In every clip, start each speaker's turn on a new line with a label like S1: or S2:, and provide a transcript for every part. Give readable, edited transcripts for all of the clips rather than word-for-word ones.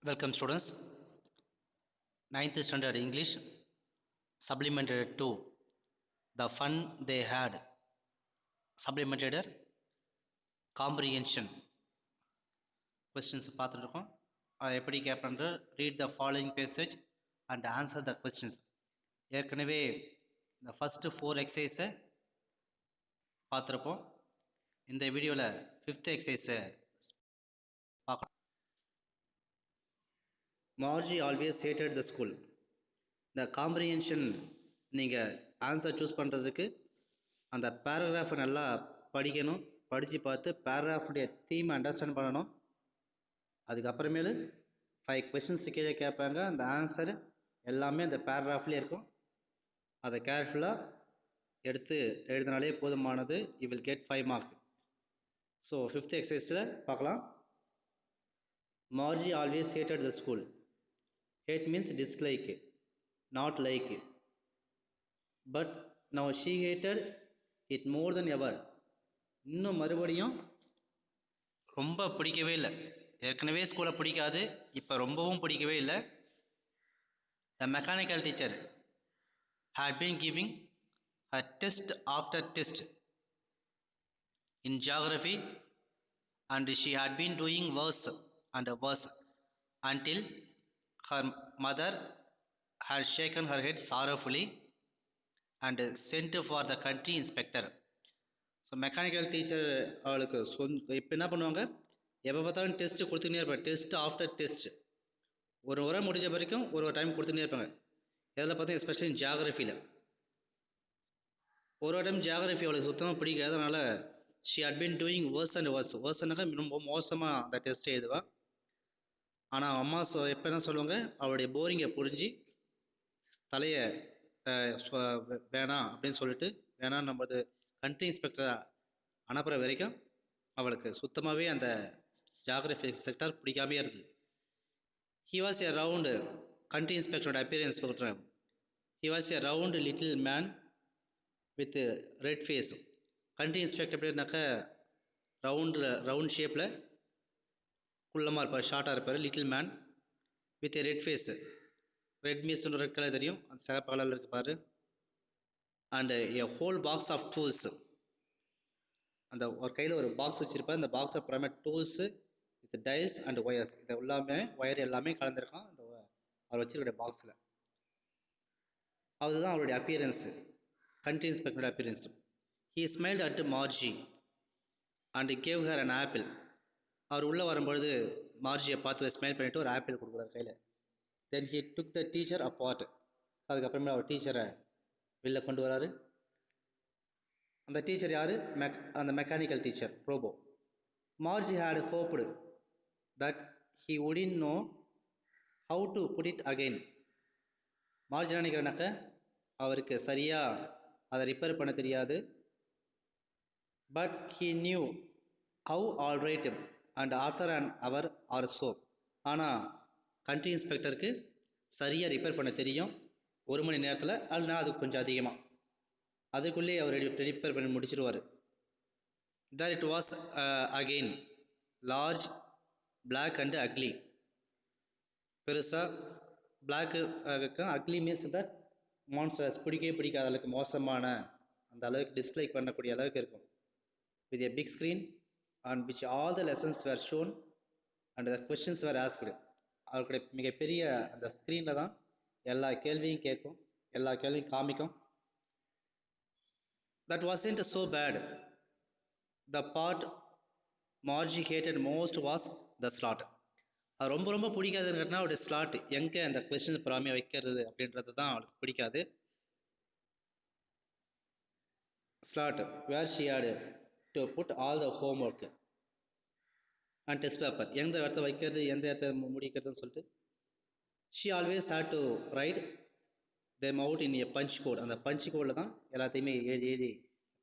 S1: Welcome students, 9th standard English, supplemented to the fun they had, supplemented comprehension questions பார்த்துருக்கோம். அதை எப்படி கேட்பேன்ற read the following passage and answer the questions. ஏற்கனவே இந்த first 4 எக்ஸசைஸை பார்த்துருப்போம். இந்த வீடியோவில் 5th எக்ஸசைஸை பார்க்கலாம். Margie always hated the school. இந்த காம்ப்ரிஹென்ஷன் நீங்கள் ஆன்சர் சூஸ் பண்ணுறதுக்கு அந்த பேராகிராஃபை நல்லா படிக்கணும். படித்து பார்த்து பேராகிராஃபுடைய தீம் அண்டர்ஸ்டாண்ட் பண்ணணும். அதுக்கப்புறமேலு 5 கொஷின்ஸ் கீழே கேட்பாங்க. அந்த ஆன்சர் எல்லாமே அந்த பேராகிராஃப்லேயே இருக்கும். அதை கேர்ஃபுல்லாக எடுத்து எழுதினாலே போதுமானது. You will get 5 mark. So 5th எக்ஸசைஸில் பார்க்கலாம். Margie always hated the school. Hate means dislike, not like. But now she hated it more than ever. இன்னும் மறுபடியும் ரொம்ப பிடிக்கவே இல்லை. ஏற்கனவே ஸ்கூலை பிடிக்காது, இப்போ ரொம்பவும் பிடிக்கவே இல்லை. The mechanical teacher had been giving a test after test in geography and she had been doing worse and worse until her mother had shaken her head sorrowfully and sent for the country inspector. So mechanical teacher அவளுக்கு இப்போ என்ன பண்ணுவாங்க, எப்போ பார்த்தாலும் test கொடுத்துக்கினே இருப்பாங்க. Test after test ஒரு முறை முடிஞ்ச வரைக்கும் ஒரு டைம் கொடுத்துக்கினே இருப்பாங்க. இதில் பார்த்தா எஸ்பெஷலி ஜியாகிரஃபியில் ஒரு டைம் ஜியாகிரஃபி அவளுக்கு சுத்தமாக பிடிக்காது. அதனால் she had been doing worse and worse. வேர்ஸ்னாக்கா ரொம்ப மோசமாக அந்த டெஸ்ட் எழுதுவாள். ஆனால் அம்மா எப்போ என்ன சொல்லுவாங்க, அவளுடைய போரிங்கை புரிஞ்சு தலையை வேணாம் அப்படின்னு சொல்லிட்டு வேணாம் நம்மளது கண்ட்ரி இன்ஸ்பெக்டரை அனுப்புகிற வரைக்கும் அவளுக்கு சுத்தமாகவே அந்த ஜியாகிரஃபி செக்டர் பிடிக்காமே இருந்தது. He was a round country இன்ஸ்பெக்டரோட அப்பியரன்ஸ் பார்க்குறேன். He was a round little man with red face. Country inspector எப்படின்னாக்கா ரவுண்ட் ஷேப்பில் குள்ளமாக இருப்பார், ஷார்ட்டாக இருப்பார். Little man with red face. Red means red colour தெரியும், அந்த சிகப்பு கலரில் இருப்பார். And a whole box of tools. அந்த ஒரு கையில் ஒரு பாக்ஸ் வச்சுருப்பார். அந்த பாக்ஸ் அப்புறமே tools with tiles and wires. இது எல்லாமே ஒயர் எல்லாமே கலந்துருக்கான் அந்த அவர் வச்சுருக்கிற பாக்ஸில். அதுதான் அவருடைய அப்பியரன்ஸு, கண்ட்ரி இன்ஸ்பெக்டரோட appearance. He smiled at Margie and gave her an apple. அவர் உள்ளே வரும்பொழுது மார்ஜியை பார்த்து ஸ்மைல் பண்ணிவிட்டு ஒரு ஆப்பிள் கொடுக்குறாரு கையில். Then he took the teacher apart. அதுக்கப்புறமே அவர் டீச்சரை வெளில கொண்டு வராரு. அந்த டீச்சர் யார், அந்த mechanical teacher robot. Margie had hoped that he wouldn't know how to put it again. மார்ஜி நினைக்கிறேனாக்க அவருக்கு சரியாக அதை ரிப்பேர் பண்ண தெரியாது. But he knew how all right and after an hour or so. ஆனால் கண்ட்ரி இன்ஸ்பெக்டருக்கு சரியாக ரிப்பேர் பண்ண தெரியும், 1 மணி நேரத்தில். அல்லனா அது கொஞ்சம் அதிகமாக, அதுக்குள்ளே அவர் ரிப்பேர் பண்ணி முடிச்சிருவார். That it was again large black and ugly. பெருசாக black ugly means that monsters, பிடிக்கவே பிடிக்காத அளவுக்கு மோசமான அந்த அளவுக்கு டிஸ்லைக் பண்ணக்கூடிய அளவுக்கு இருக்கும். With a big screen on which all the lessons were shown and the questions were asked. அவருடைய மிகப்பெரிய அந்த ஸ்க்ரீனில் தான் எல்லா கேள்வியும் கேட்கும், எல்லா கேள்வியும் காமிக்கும். That wasn't so bad. The part Margie hated most was the slot. அது ரொம்ப ரொம்ப பிடிக்காதுன்னா அவருடைய ஸ்லாட், எங்கே அந்த கொஸ்டின் ப்ராமியாக வைக்கிறது அப்படின்றது தான் அவளுக்கு பிடிக்காது. Slot where she had to put all the homework and test paper. எந்த இடத்த வைக்கிறது எந்த இடத்த முடிக்கிறதுன்னு சொல்லிட்டு she always had to write them out in a punch code. அந்த பஞ்ச் கோடில் தான் எல்லாத்தையுமே எழுதி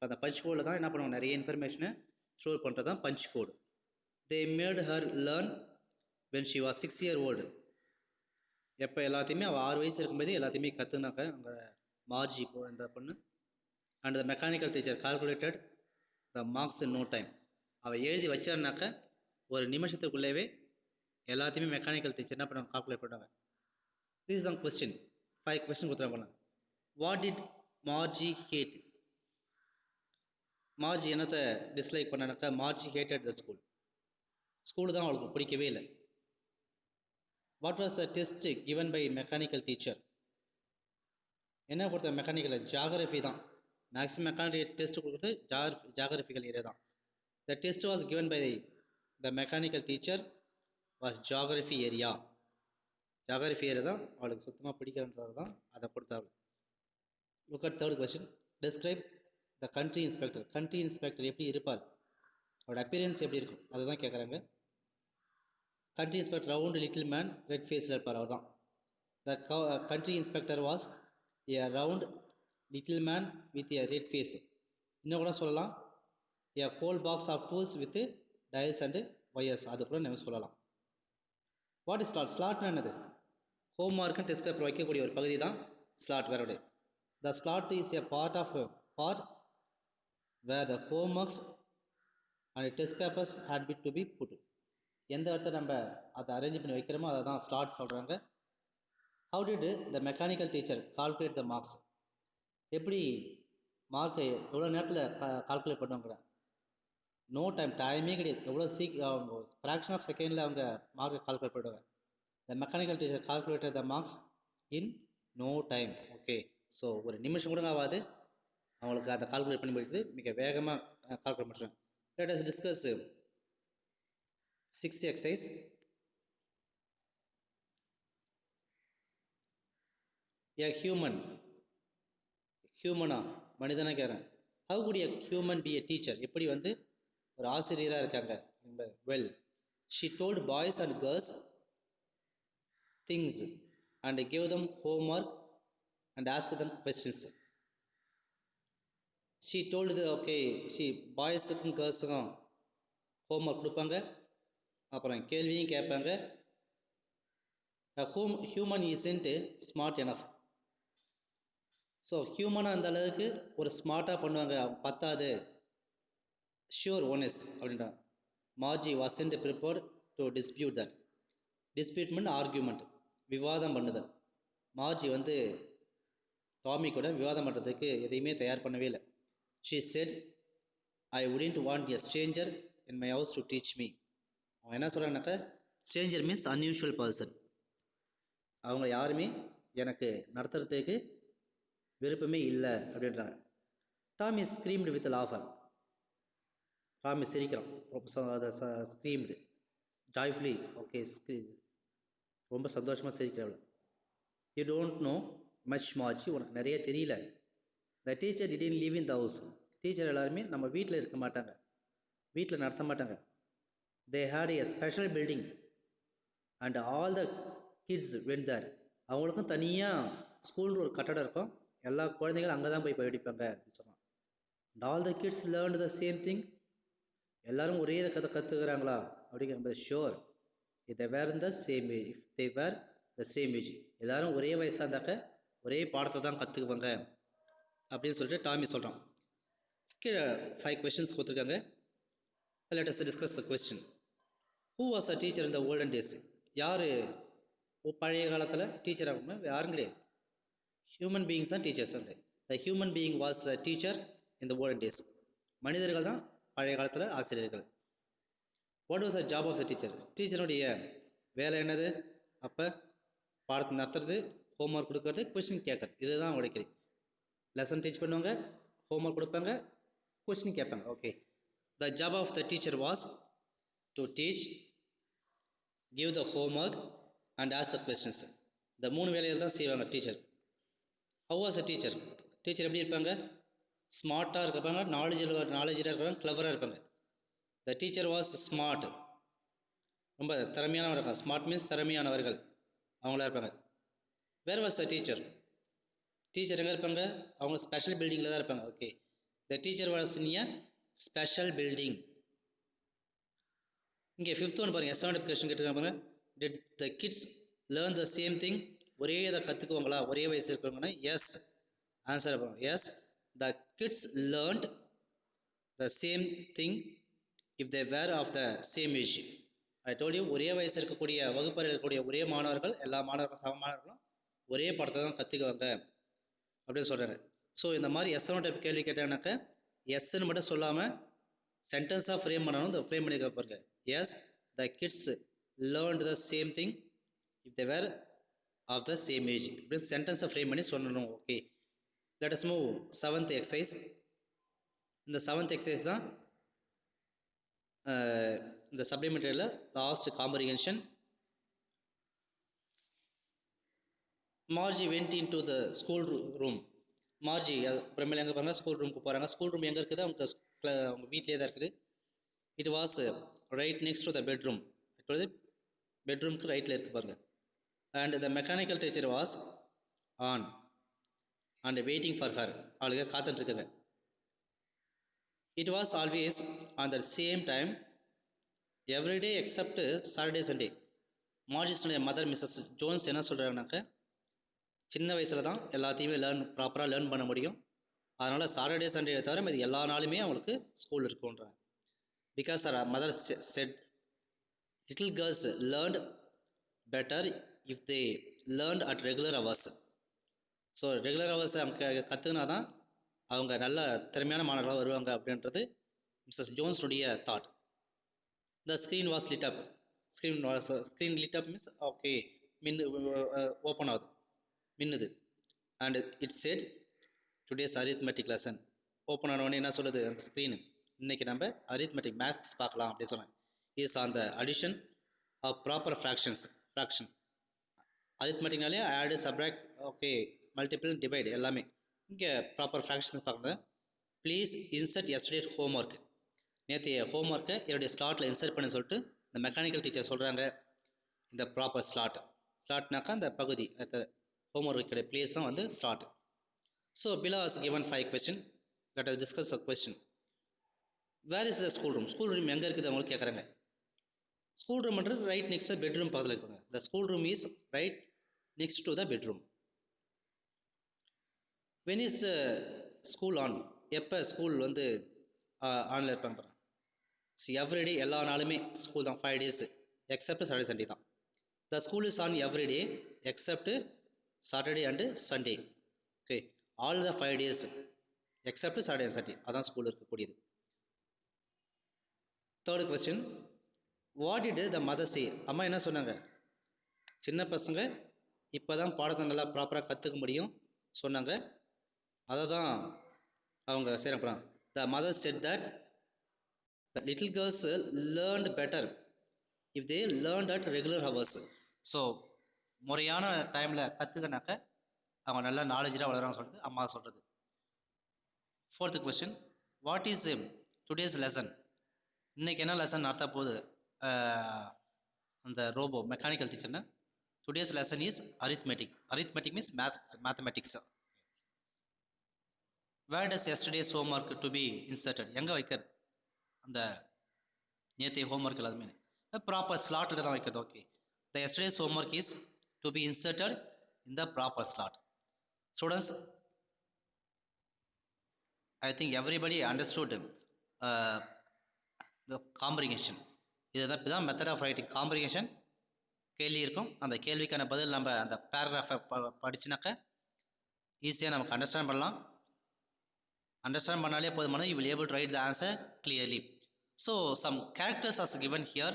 S1: அந்த பஞ்ச் கோடில் தான் என்ன பண்ணுவாங்க, நிறைய இன்ஃபர்மேஷனை ஸ்டோர் பண்ணுறது தான் punch code. They made her learn when she was 6 years old. எப்போ எல்லாத்தையுமே அவள் 6 வயசு இருக்கும்போது எல்லாத்தையுமே கற்றுனாக்க அங்கே மார்ஜி இந்த பொண்ணு. And the mechanical teacher calculated the marks in no time. அவள் எழுதி வச்சாருனாக்க ஒரு நிமிஷத்துக்குள்ளேவே எல்லாத்தையுமே மெக்கானிக்கல் டீச்சர் என்ன பண்ணுவாங்க, கால்குலேட் பண்ணுவாங்க. This is the question. 5 question கொடுத்துருவாங்க. What did Margie hate? Margie என்னத்தை டிஸ்லைக் பண்ணானாக்கா, Margie hated the school. School தான் அவளுக்கு பிடிக்கவே இல்லை. What was the test given by mechanical teacher? என்ன கொடுத்த மெக்கானிக்கல்? ஜாகிரஃபி தான். மேக்ஸிமம் மெக்கானிக்கல் டெஸ்ட் கொடுக்குறது ஜாகிரபிக்கல் ஏரியா தான். The test was given by the mechanical teacher was geography area. Geography area தான் அவளுக்கு சுத்தமாக பிடிக்கிறன்றது தான் அதை கொடுத்தாள். Look at third question. Describe the country inspector. Country inspector எப்படி இருப்பார், அவரோட அப்பியரன்ஸ் எப்படி இருக்கும், அதை தான் கேட்குறாங்க. Country inspector round little man, red ஃபேஸில் இருப்பார், அவர் தான். The country inspector was a round little man with a red face. இன்னும் கூட சொல்லலாம், a whole box of tools with dials and wires, அது கூட நம்ம சொல்லலாம். What is slot? ஸ்லாட்னா என்னது? ஹோம் மார்க்கு டெஸ்ட் பேப்பர் வைக்கக்கூடிய ஒரு பகுதி தான் ஸ்லாட். வேற the slot is a part of part where the home works and test papers had be to be put. எந்த இடத்த நம்ம அதை அரேஞ்ச் பண்ணி வைக்கிறோமோ அதை தான் ஸ்லாட் சொல்கிறாங்க. How did the mechanical teacher calculate the marks? எப்படி மார்க்கை எவ்வளோ நேரத்தில் கால்குலேட் பண்ணுவாங்க? நோ டைம், டைமே கிடையாது. எவ்வளோ அவங்க ஃப்ராக்ஷன் ஆஃப் செகண்டில் அவங்க மார்க்கை கால்குலேட் பண்ணுவாங்க. The mechanical teacher calculated the marks in no time. Okay, so ஒரு நிமிஷம் கூட ஆகாது அவங்களுக்கு அதை கால்குலேட் பண்ணி முடிக்கிறது, மிக வேகமாக கால்குலேட் பண்ணுறாங்க. Let us discuss 6th exercise. A ஹியூமனா மனிதனா கேட்குறேன். How good a human be a teacher? எப்படி வந்து ஒரு ஆசிரியராக இருக்காங்க? Well, she told boys and girls things and give them homework and ask them questions. She told okay, she பாய்ஸுக்கும் கேர்ள்ஸுக்கும் ஹோம்ஒர்க் கொடுப்பாங்க, அப்புறம் கேள்வியும் கேட்பாங்க. Human isn't smart enough. So ஹியூமனாக அந்த அளவுக்கு ஒரு ஸ்மார்ட்டாக பண்ணுவாங்க, பத்தாது. ஷியோர் ஒன் இஸ் அப்படின்றாங்க. Margie wasn't prepared to dispute that. டிஸ்பியூட்மெண்ட் ஆர்கியூமெண்ட், விவாதம் பண்ணுதல். மார்ஜி வந்து டாமி கூட விவாதம் பண்ணுறதுக்கு எதையுமே தயார் பண்ணவே இல்லை. She said, I wouldn't want a stranger in my house to teach me. அவன் என்ன சொல்கிறாங்கனாக்கா, ஸ்ட்ரேஞ்சர் மீன்ஸ் அன்யூஷுவல் பர்சன். அவங்க யாருமே எனக்கு நடத்துறதுக்கு விருப்பமே இல்லை அப்படின்றாங்க. Tommy screamed with laughter. Tommy சிரிக்கிறான், ஸ்க்ரீம்டு ஜாய்ஃபுல்லி. ஓகே, ரொம்ப சந்தோஷமாக சிரிக்கிறவள். You don't know much Margie, உனக்கு நிறைய தெரியல. The teacher didn't live in the house. Teacher எல்லாருமே நம்ம வீட்டில் இருக்க மாட்டாங்க, வீட்டில் நடத்த மாட்டாங்க. They had a special building and all the kids went there. அவங்களுக்கும் தனியாக ஸ்கூல் ஒரு கட்டடம் இருக்கும், எல்லா குழந்தைங்களும் அங்கே தான் போய் படிப்பாங்க அப்படின்னு சொன்னான். And all the kids learn the same thing. எல்லாரும் ஒரே கதை கற்றுக்கிறாங்களா அப்படிங்கிற ஷோர். இதை were the same age, if they were the same age, எல்லாரும் ஒரே வயசாக இருந்தாக்க ஒரே பாடத்தை தான் கற்றுக்குவாங்க அப்படின்னு சொல்லிட்டு டாமி சொல்கிறான். கீழே 5 questions கொடுத்துருக்காங்க. Let us discuss the question. Who was a teacher in the olden days? யார் பழைய காலத்தில் டீச்சர் ஆகணும்? யாரும் கிடையாது. ஹியூமன் பீயிங்ஸ் தான் டீச்சர்ஸ் வந்து. The human being was a teacher in the olden days. மனிதர்கள் தான் பழைய காலத்தில் ஆசிரியர்கள். What was the job of the teacher? டீச்சருடைய வேலை என்னது? அப்போ பாடத்தை நடத்துறது, ஹோம்ஒர்க் கொடுக்கறது, கொஸ்டின் கேட்கறது, இதுதான் உடைக்கிறது. லெசன் டீச் பண்ணுவாங்க, ஹோம்ஒர்க் கொடுப்பாங்க, கொஸ்டின் கேட்பாங்க. Okay, the job of the teacher was to teach, give the homework and ask the questions. இந்த 3 வேலைகள் தான் செய்வாங்க டீச்சர். How was a teacher? Teacher எப்படி இருப்பாங்க? ஸ்மார்ட்டாக இருப்பாங்க, நாலேஜாக இருப்பாங்க, கிளவராக இருப்பாங்க. த டீச்சர் வாஸ் ஸ்மார்ட், ரொம்ப திறமையானவர் இருக்காங்க. ஸ்மார்ட் மீன்ஸ் திறமையானவர்கள், அவங்களா இருப்பாங்க. Where was the teacher? Teacher எங்கே இருப்பாங்க? அவங்க ஸ்பெஷல் பில்டிங்கில் தான் இருப்பாங்க. Okay, the teacher was in a special building. இங்கே 5th ஒன் பாருங்கள், எஸ்ஆண்ட் கொஸ்டின் கேட்டுருக்காங்க. Did the kids learn the same thing? ஒரே இதை கற்றுக்குவாங்களா ஒரே வயசு இருக்கிறவங்கன்னா? Yes. Answer yes, the kids learned the same thing if they were of the same age. I told you ஒரே வயசு இருக்கக்கூடிய வகுப்பறையில் இருக்கக்கூடிய ஒரே மாணவர்கள் எல்லா மாணவர்களும் சம மாணவர்களும் ஒரே பாடத்தை தான் கற்றுக்குவாங்க அப்படின்னு சொல்கிறாங்க. ஸோ இந்த மாதிரி எஸ்என் டைப் கேள்வி கேட்டாங்கனாக்க எஸ்ன்னு மட்டும் சொல்லாமல் சென்டென்ஸாக ஃப்ரேம் பண்ணணும். இந்த ஃப்ரேம் பண்ணி பாருங்க. Yes the kids learned the same thing if they were of the same age இப்படி சென்டென்ஸை ஃப்ரேம் பண்ணி சொல்லணும். Okay, let us move seventh exercise. இந்த செவன்த் எக்ஸசைஸ் தான் இந்த சப்ளிமெண்டரியில் last comprehension. Margie went in to the school room. மார்ஜி அப்புறமேல எங்கே பாருங்க, ஸ்கூல் ரூமுக்கு போகிறாங்க. ஸ்கூல் ரூம் எங்கே இருக்குது? அவங்க வீட்லேயே தான் இருக்குது. It was right next to the bedroom. இப்பொழுது பெட்ரூம்க்கு ரைட்டில் இருக்குது பாருங்க. And the mechanical teacher was on and waiting for her. அவளுக்கு காத்துட்ருக்குங்க. It was always on the same time every day except Saturday Sunday. மார்ஜிஸுடைய மதர் மிஸ்ஸஸ் ஜோன்ஸ் என்ன சொல்கிறாங்கனாக்க, சின்ன வயசில் தான் எல்லாத்தையுமே ப்ராப்பராக லேர்ன் பண்ண முடியும். அதனால் சாட்டர்டே சண்டே தவிர இது எல்லா நாளுமே அவங்களுக்கு ஸ்கூல் இருக்குன்றாங்க. Because her mother said little girls learned better if they learned at regular hours. So regular hours அவங்க கற்றுக்கினா தான் அவங்க நல்ல திறமையான மாணவர்களாக வருவாங்க அப்படின்றது மிஸ்ஸஸ் ஜோன்ஸுடைய thought. The screen was lit up. Screen lit up means okay, open ஆகுது, மின்னுது. And it said today's arithmetic lesson. ஓப்பன் ஆனவொடனே என்ன சொல்லுது அந்த ஸ்க்ரீனு, இன்றைக்கி நம்ம அரித்மெட்டிக் மேக்ஸ் பார்க்கலாம் அப்படின்னு சொன்னேன். Is on the addition of proper fraction. அரித்மெட்டிக்னாலே add, subtract, okay, multiple, divide எல்லாமே. இங்கே ப்ராப்பர் ஃப்ராக்ஷன்ஸ் பார்க்குறேன். Please insert yesterday homework. நேற்றைய ஹோம்ஒர்க்கை என்னுடைய ஸ்லாட்டில் இன்சர்ட் பண்ணி சொல்லிட்டு இந்த மெக்கானிக்கல் டீச்சர் சொல்கிறாங்க. இந்த ப்ராப்பர் ஸ்லாட்னாக்கா அந்த பகுதி ஹோம்ஒர்க்குடைய பிளேஸ் தான் வந்து slot. So below is given 5 question. Let us discuss a question. Where is the school room? School room எங்கே இருக்குது அவங்களுக்கு கேட்குறாங்க. ஸ்கூல் ரூம்ன்றது ரைட் நெக்ஸ்ட் பெட்ரூம் பக்கத்தில் இருக்காங்க. த school room is right next to the bedroom. When is school on? எப்போ school வந்து ஆனில் இருப்பாங்க? எவ்ரிடே, எல்லா நாளுமே ஸ்கூல் தான், 5 days எக்ஸப்ட் சாட்டர்டே சண்டே தான். The school is on everyday except Saturday and Sunday. Okay, all the 5 days except Saturday and Sunday அதான் school இருக்கக்கூடியது. Third question, what did the mother say? அம்மா என்ன சொன்னாங்க? சின்ன பசங்க இப்போ தான் பாடத்தை நல்லா ப்ராப்பராக கற்றுக்க முடியும் சொன்னாங்க. அதை தான் அவங்க செய்கிறாங்க. The mother said that the little girls learned better if they learned at regular hours. So முறையான டைமில் கற்றுக்கினாக்க அவங்க நல்லா நாலேஜாக வளரான்னு சொல்கிறது அம்மா சொல்கிறது. Fourth question, what is today's lesson? இன்றைக்கி என்ன லெசன் நடத்த போகுது அந்த ரோபோ மெக்கானிக்கல் டீச்சர்னா? Today's lesson is arithmetic. Arithmetic means mathematics. Where does yesterday's homework to be inserted? எங்கே வைக்கிறது அந்த நேற்றைய ஹோம்ஒர்க் எல்லாத்துமே? ப்ராப்பர் ஸ்லாட்டில் தான் வைக்கிறது. Okay, the yesterday's homework is to be inserted in the proper slot. Students, I think everybody understood the comprehension. இதுதான் method of writing. Comprehension கேள்வி இருக்கும், அந்த கேள்விக்கான பதில் நம்ம அந்த பேராகிராஃபை படிச்சுனாக்க ஈஸியாக நமக்கு அண்டர்ஸ்டாண்ட் பண்ணலாம். அண்டர்ஸ்டாண்ட் பண்ணாலே போதுமான you will able to write the answer clearly. So some characters are given here.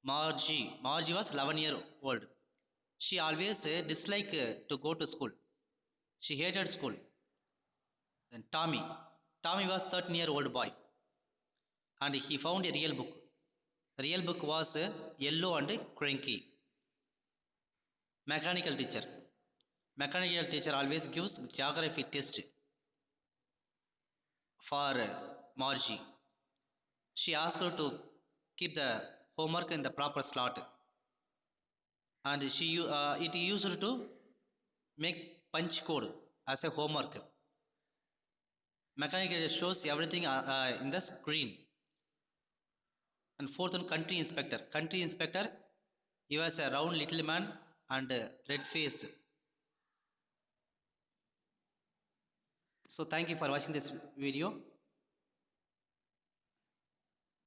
S1: Margie was 11 years old. She always disliked to go to school. She hated school. Then Tommy was 13-year-old boy and he found a real book. The real book was yellow and cranky. Mechanical teacher always gives geography test for Margie. She asked her to keep the homework in the proper slot and it used to make punch code as a homework. Mechanical shows everything in the screen. And fourth one, country inspector, he was a round little man and red face. So thank you for watching this video.